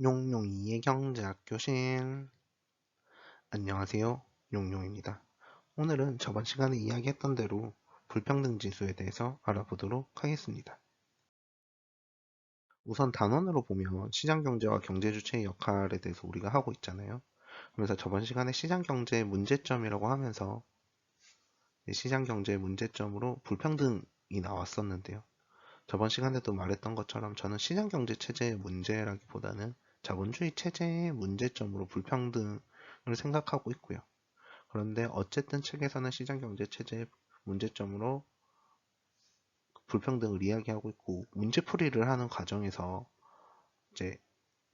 용용이의 경제학 교실. 안녕하세요. 용용입니다. 오늘은 저번 시간에 이야기했던 대로 불평등 지수에 대해서 알아보도록 하겠습니다. 우선 단원으로 보면 시장경제와 경제주체의 역할에 대해서 우리가 하고 있잖아요. 그래서 저번 시간에 시장경제의 문제점이라고 하면서 시장경제의 문제점으로 불평등이 나왔었는데요. 저번 시간에도 말했던 것처럼 저는 시장경제 체제의 문제라기보다는 자본주의 체제의 문제점으로 불평등을 생각하고 있고요. 그런데 어쨌든 책에서는 시장경제 체제의 문제점으로 불평등을 이야기하고 있고, 문제풀이를 하는 과정에서 이제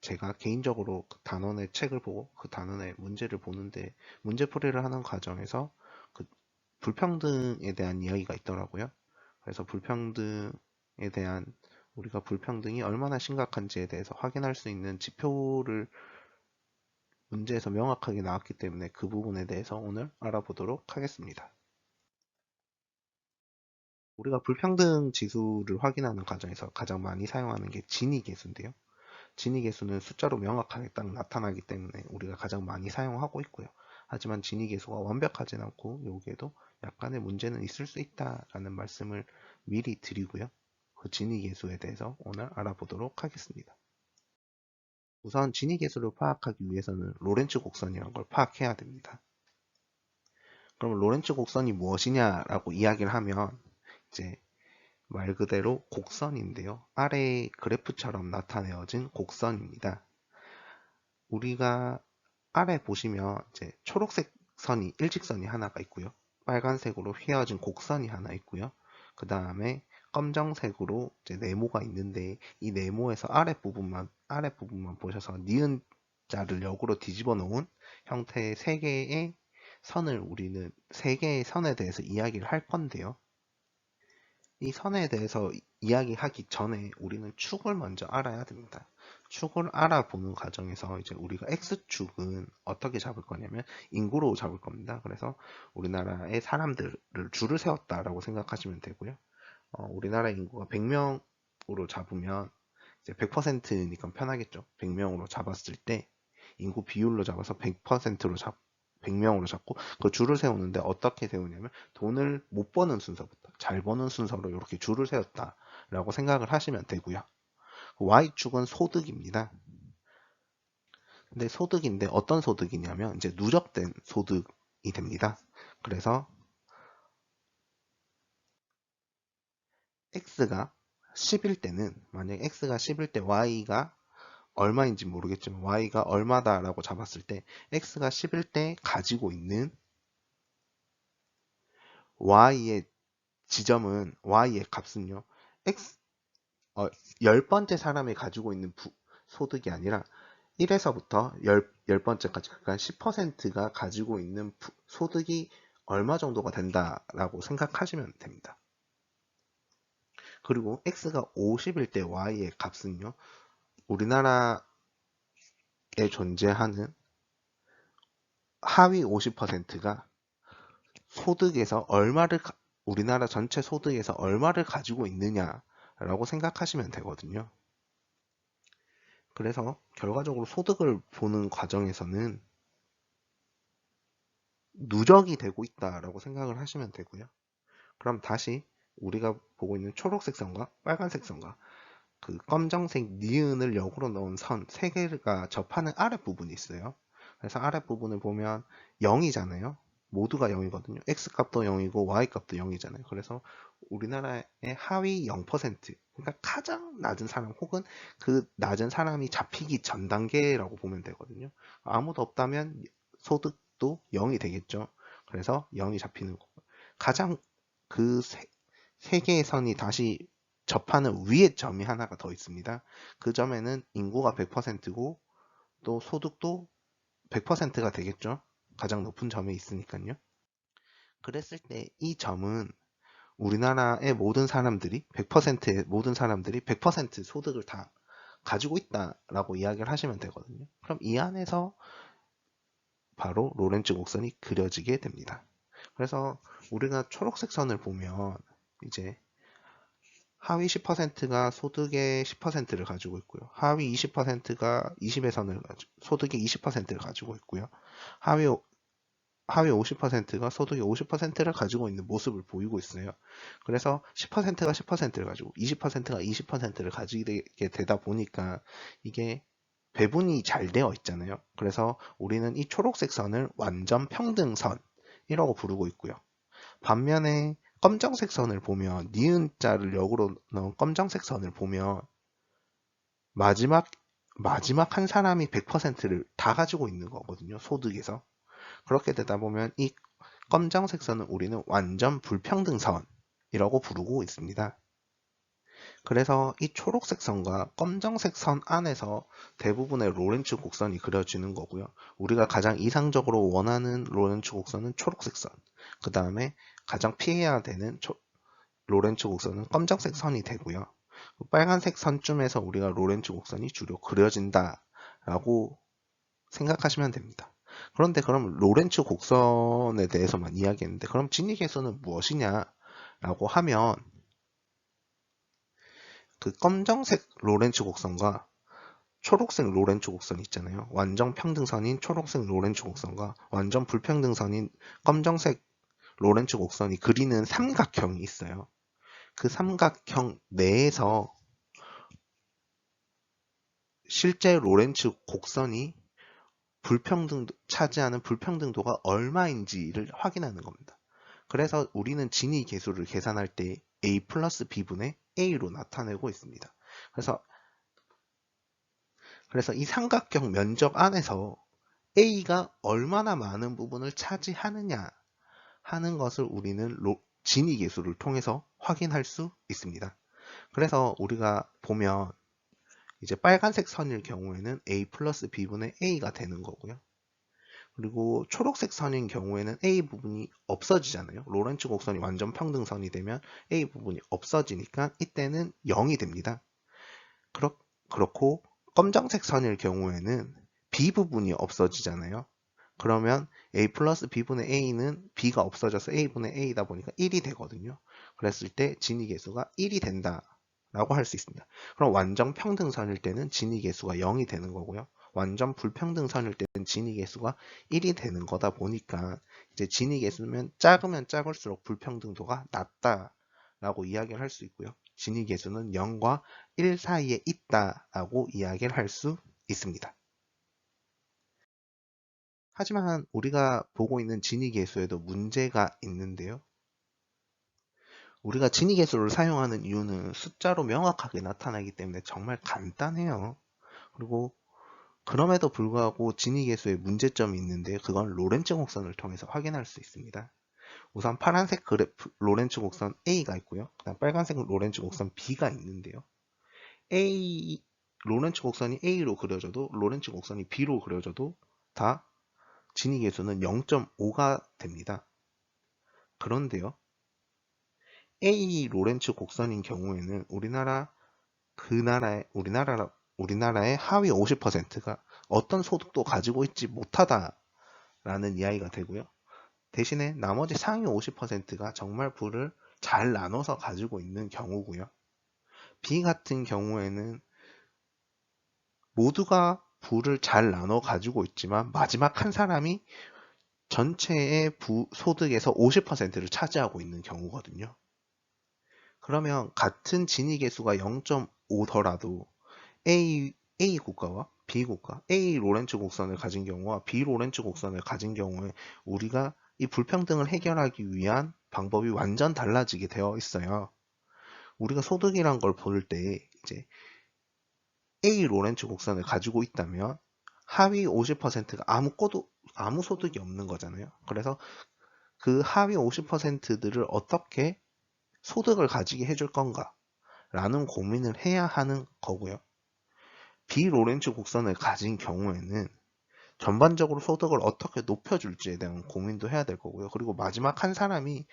제가 개인적으로 그 단원의 책을 보고 그 단원의 문제를 보는데, 문제풀이를 하는 과정에서 그 불평등에 대한 이야기가 있더라고요. 그래서 불평등에 대한, 우리가 불평등이 얼마나 심각한지에 대해서 확인할 수 있는 지표를 문제에서 명확하게 나왔기 때문에 그 부분에 대해서 오늘 알아보도록 하겠습니다. 우리가 불평등 지수를 확인하는 과정에서 가장 많이 사용하는 게 지니 계수인데요. 지니 계수는 숫자로 명확하게 딱 나타나기 때문에 우리가 가장 많이 사용하고 있고요. 하지만 지니 계수가 완벽하진 않고 여기에도 약간의 문제는 있을 수 있다라는 말씀을 미리 드리고요. 그 지니 계수에 대해서 오늘 알아보도록 하겠습니다. 우선 지니 계수를 파악하기 위해서는 로렌츠 곡선이라는 걸 파악해야 됩니다. 그럼 로렌츠 곡선이 무엇이냐라고 이야기를 하면 이제 말 그대로 곡선인데요. 아래 그래프처럼 나타내어진 곡선입니다. 우리가 아래 보시면 이제 초록색 선이 일직선이 하나가 있고요. 빨간색으로 휘어진 곡선이 하나 있고요. 그 다음에 검정색으로 이제 네모가 있는데 이 네모에서 아랫부분만 보셔서 니은 자를 역으로 뒤집어 놓은 형태의 세 개의 선을 우리는 세 개의 선에 대해서 이야기를 할 건데요. 이 선에 대해서 이야기하기 전에 우리는 축을 먼저 알아야 됩니다. 축을 알아보는 과정에서 이제 우리가 X축은 어떻게 잡을 거냐면 인구로 잡을 겁니다. 그래서 우리나라의 사람들을 줄을 세웠다라고 생각하시면 되고요. 우리나라 인구가 100명으로 잡으면 이제 100%니까 편하겠죠. 100명으로 잡았을 때 인구 비율로 잡아서 100%로 100명으로 잡고 그 줄을 세우는데 어떻게 세우냐면 돈을 못 버는 순서부터 잘 버는 순서로 이렇게 줄을 세웠다라고 생각을 하시면 되고요. Y축은 소득입니다. 근데 소득인데 어떤 소득이냐면 이제 누적된 소득이 됩니다. 그래서 X가 10일 때는 만약 X가 10일 때 Y가 얼마인지 모르겠지만 Y가 얼마다라고 잡았을 때 X가 10일 때 가지고 있는 Y의 지점은 Y의 값은요. X 10번째 사람이 가지고 있는 소득이 아니라 1에서부터 10번째까지 그러니까 10%가 가지고 있는 소득이 얼마 정도가 된다라고 생각하시면 됩니다. 그리고 X가 50일 때 Y의 값은요. 우리나라에 존재하는 하위 50%가 소득에서 우리나라 전체 소득에서 얼마를 가지고 있느냐라고 생각하시면 되거든요. 그래서 결과적으로 소득을 보는 과정에서는 누적이 되고 있다라고 생각을 하시면 되고요. 그럼 다시 우리가 보고 있는 초록색 선과 빨간색 선과 그 검정색 니은을 역으로 넣은 선 세 개가 접하는 아랫부분이 있어요. 그래서 아랫부분을 보면 0이잖아요. 모두가 0이거든요. X값도 0이고 Y값도 0이잖아요. 그래서 우리나라의 하위 0%, 그러니까 가장 낮은 사람 혹은 그 낮은 사람이 잡히기 전 단계라고 보면 되거든요. 아무도 없다면 소득도 0이 되겠죠. 그래서 0이 잡히는 거고. 가장 그 세 개의 선이 다시 접하는 위에 점이 하나가 더 있습니다. 그 점에는 인구가 100%고 또 소득도 100%가 되겠죠. 가장 높은 점에 있으니까요. 그랬을 때 이 점은 우리나라의 모든 사람들이 100%의 모든 사람들이 100% 소득을 다 가지고 있다라고 이야기를 하시면 되거든요. 그럼 이 안에서 바로 로렌츠 곡선이 그려지게 됩니다. 그래서 우리가 초록색 선을 보면 이제 하위 10%가 소득의 10%를 가지고 있고요. 하위 20%가 20의 선을 소득의 20%를 가지고 있고요. 하위 50%가 소득의 50%를 가지고 있는 모습을 보이고 있어요. 그래서 10%가 10%를 가지고 20%가 20%를 가지게 되다 보니까 이게 배분이 잘 되어 있잖아요. 그래서 우리는 이 초록색 선을 완전 평등선이라고 부르고 있고요. 반면에 검정색 선을 보면 니은자를 역으로 넣은 검정색 선을 보면 마지막 한 사람이 100%를 다 가지고 있는 거거든요. 소득에서. 그렇게 되다 보면 이 검정색 선은 우리는 완전 불평등선이라고 부르고 있습니다. 그래서 이 초록색 선과 검정색 선 안에서 대부분의 로렌츠 곡선이 그려지는 거고요. 우리가 가장 이상적으로 원하는 로렌츠 곡선은 초록색 선. 그 다음에 가장 피해야 되는 로렌츠 곡선은 검정색 선이 되고요. 빨간색 선쯤에서 우리가 로렌츠 곡선이 주로 그려진다라고 생각하시면 됩니다. 그런데 그럼 로렌츠 곡선에 대해서만 이야기했는데 그럼 진위계수는 무엇이냐라고 하면 그 검정색 로렌츠 곡선과 초록색 로렌츠 곡선 있잖아요. 완전 평등선인 초록색 로렌츠 곡선과 완전 불평등선인 검정색 로렌츠 곡선이 그리는 삼각형이 있어요. 그 삼각형 내에서 실제 로렌츠 곡선이 차지하는 불평등도가 얼마인지를 확인하는 겁니다. 그래서 우리는 진위 계수를 계산할 때 a 플러스 b분의 a로 나타내고 있습니다. 그래서 이 삼각형 면적 안에서 a가 얼마나 많은 부분을 차지하느냐 하는 것을 우리는 진위 계수를 통해서 확인할 수 있습니다. 그래서 우리가 보면 이제 빨간색 선일 경우에는 a 플러스 b분의 a가 되는 거고요. 그리고 초록색 선인 경우에는 A 부분이 없어지잖아요. 로렌츠 곡선이 완전 평등선이 되면 A 부분이 없어지니까 이때는 0이 됩니다. 그렇고 검정색 선일 경우에는 B 부분이 없어지잖아요. 그러면 A 플러스 B분의 A는 B가 없어져서 A분의 A다 보니까 1이 되거든요. 그랬을 때 진위계수가 1이 된다 라고 할 수 있습니다. 그럼 완전 평등선일 때는 진위계수가 0이 되는 거고요. 완전 불평등선일 때는 진위계수가 1이 되는 거다 보니까 이제 진위계수는 작으면 작을수록 불평등도가 낮다라고 이야기를 할 수 있고요. 진위계수는 0과 1 사이에 있다라고 이야기를 할 수 있습니다. 하지만 우리가 보고 있는 진위계수에도 문제가 있는데요. 우리가 진위계수를 사용하는 이유는 숫자로 명확하게 나타나기 때문에 정말 간단해요. 그리고 그럼에도 불구하고 진위계수에 문제점이 있는데 그건 로렌츠 곡선을 통해서 확인할 수 있습니다. 우선 파란색 로렌츠 곡선 A가 있고요. 그다음 빨간색 로렌츠 곡선 B가 있는데요. 로렌츠 곡선이 A로 그려져도 로렌츠 곡선이 B로 그려져도 다 진위계수는 0.5가 됩니다. 그런데요. A 로렌츠 곡선인 경우에는 우리나라의 하위 50%가 어떤 소득도 가지고 있지 못하다라는 이야기가 되고요. 대신에 나머지 상위 50%가 정말 부를 잘 나눠서 가지고 있는 경우고요. B 같은 경우에는 모두가 부를 잘 나눠 가지고 있지만 마지막 한 사람이 전체의 소득에서 50%를 차지하고 있는 경우거든요. 그러면 같은 진위계수가 0.5더라도 A 국가와 B 국가, A 로렌츠 곡선을 가진 경우와 B 로렌츠 곡선을 가진 경우에 우리가 이 불평등을 해결하기 위한 방법이 완전 달라지게 되어 있어요. 우리가 소득이란 걸 볼 때 이제 A 로렌츠 곡선을 가지고 있다면 하위 50%가 아무 소득이 없는 거잖아요. 그래서 그 하위 50%들을 어떻게 소득을 가지게 해줄 건가 라는 고민을 해야 하는 거고요. 비로렌츠 곡선을 가진 경우에는 전반적으로 소득을 어떻게 높여줄지에 대한 고민도 해야 될 거고요. 그리고 마지막 한 사람이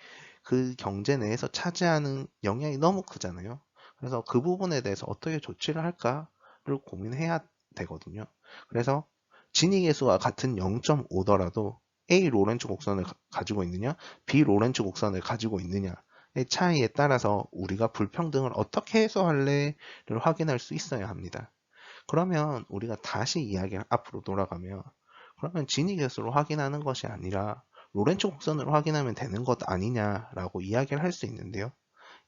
그 경제 내에서 차지하는 영향이 너무 크잖아요. 그래서 그 부분에 대해서 어떻게 조치를 할까를 고민해야 되거든요. 그래서 진위계수와 같은 0.5더라도 A 로렌츠 곡선을 가지고 있느냐, B 로렌츠 곡선을 가지고 있느냐에 차이에 따라서 우리가 불평등을 어떻게 해소할래를 확인할 수 있어야 합니다. 그러면 우리가 다시 이야기를 앞으로 돌아가면 그러면 진위계수로 확인하는 것이 아니라 로렌츠 곡선으로 확인하면 되는 것 아니냐라고 이야기를 할 수 있는데요.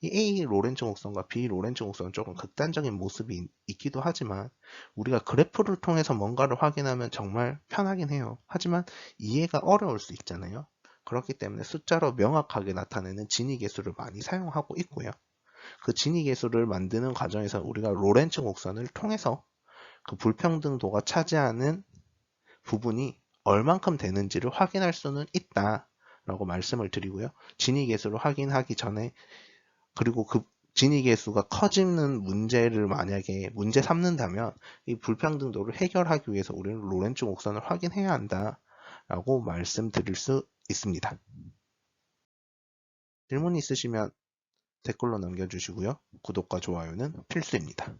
이 A 로렌츠 곡선과 B 로렌츠 곡선은 조금 극단적인 모습이 있기도 하지만 우리가 그래프를 통해서 뭔가를 확인하면 정말 편하긴 해요. 하지만 이해가 어려울 수 있잖아요. 그렇기 때문에 숫자로 명확하게 나타내는 진위계수를 많이 사용하고 있고요. 그 진위계수를 만드는 과정에서 우리가 로렌츠 곡선을 통해서 그 불평등도가 차지하는 부분이 얼만큼 되는지를 확인할 수는 있다라고 말씀을 드리고요. 진위계수를 확인하기 전에 그리고 그 진위계수가 커지는 문제를 만약에 문제 삼는다면 이 불평등도를 해결하기 위해서 우리는 로렌츠 곡선을 확인해야 한다라고 말씀드릴 수 있습니다. 질문 있으시면 댓글로 남겨주시고요. 구독과 좋아요는 필수입니다.